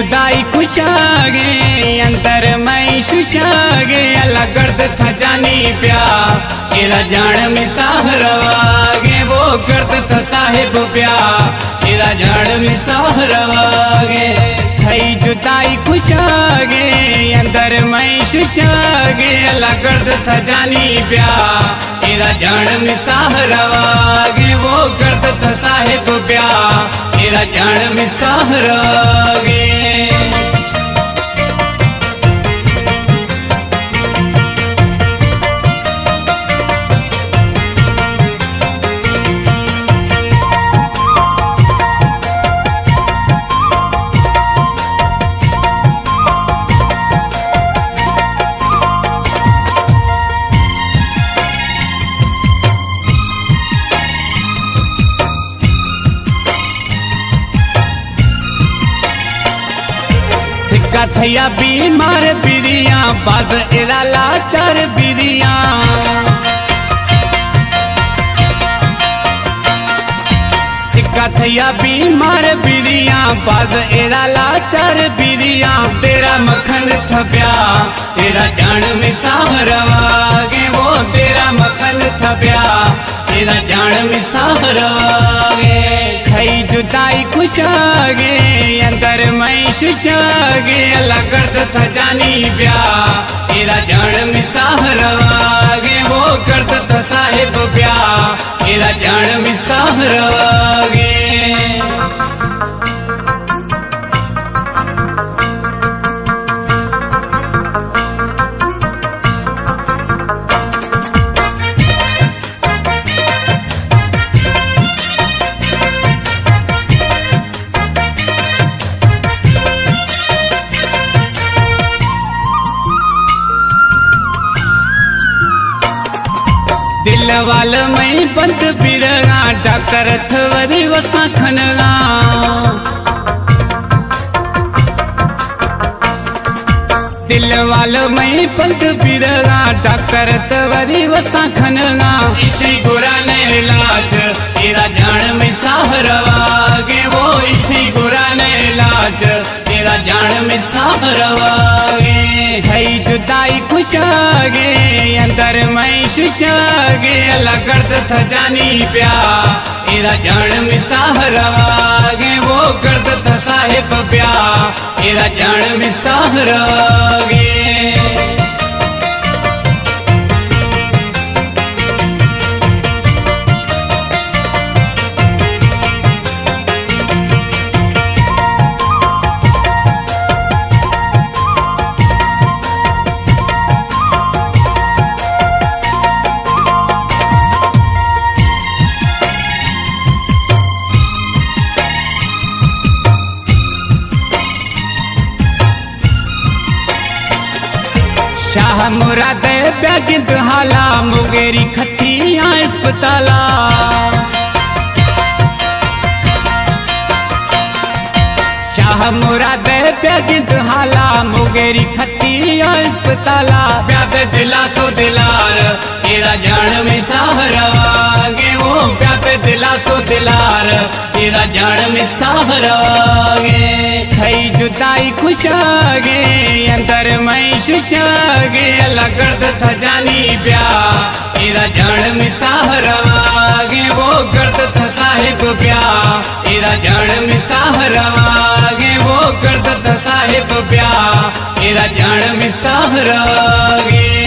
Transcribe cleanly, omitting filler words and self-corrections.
जुदाई खुशागे अंतर मैं शुशागे अल्लाह गर्द था जानी प्या तेरा जान में साहरवागे वो गर्द था साहिब प्या तेरा जान में साहरवागे थई जुदाई खुशागे अंदर मैं शुशागे अल्लाह गर्द था जानी प्या तेरा जान में साहरवागे वो गर्द था साहिब प्या तेरा जान में साहरवागे थैया बीमार बिरिया बाज एरा लाचार बिरिया सिक्का थैया बीमार बिरिया बाज एरा लाचार बिरिया तेरा मखन थप्या तेरा जान में साहरवागे वो तेरा मखन थप्या तेरा जान में साहरवागे थई जुदाई खुशागे अंदर मैं शुशागे अल्लाह गर्द था जानी प्या तेरा जान में साहरवागे वो गर्द था साहिब प्या तेरा जान में साहरवागे दिल वाल में बंद बिरगा डॉक्टर थवरी वसा खनगा दिल वाल में बंद बिरगा डॉक्टर थवरी वसा खनगा इसी गुरा ने इलाज तेरा जान में साहरवागे वो इसी गुरा ने इलाज तेरा जान में साहरवागे थई जुदाई खुशागे अंदर मैं शुशागे अल्लाह गर्द था जानी प्या तेरा जान में साहरवागे वो गर्द था साहिब प्या तेरा जान में साहरवागे शाह मुराद ब्यागिंद हाला मुगेरी खतिया अस्पताला शाह मुराद ब्यागिंद हाला मुगेरी खतिया अस्पताला प्याद दिलासो दिलार तेरा जान में साहरवागे वो प्याद दिलासो दिलार तेरा जान में साहरवागे थई जुदाई खुशागे अंदर मैं शुशागे अल्लाह गर्द था जानी प्या तेरा जान में साहरवागे वो गर्द था साहिब प्या तेरा जान में साहरवागे वो गर्द था साहिब प्या तेरा जान में साहरवागे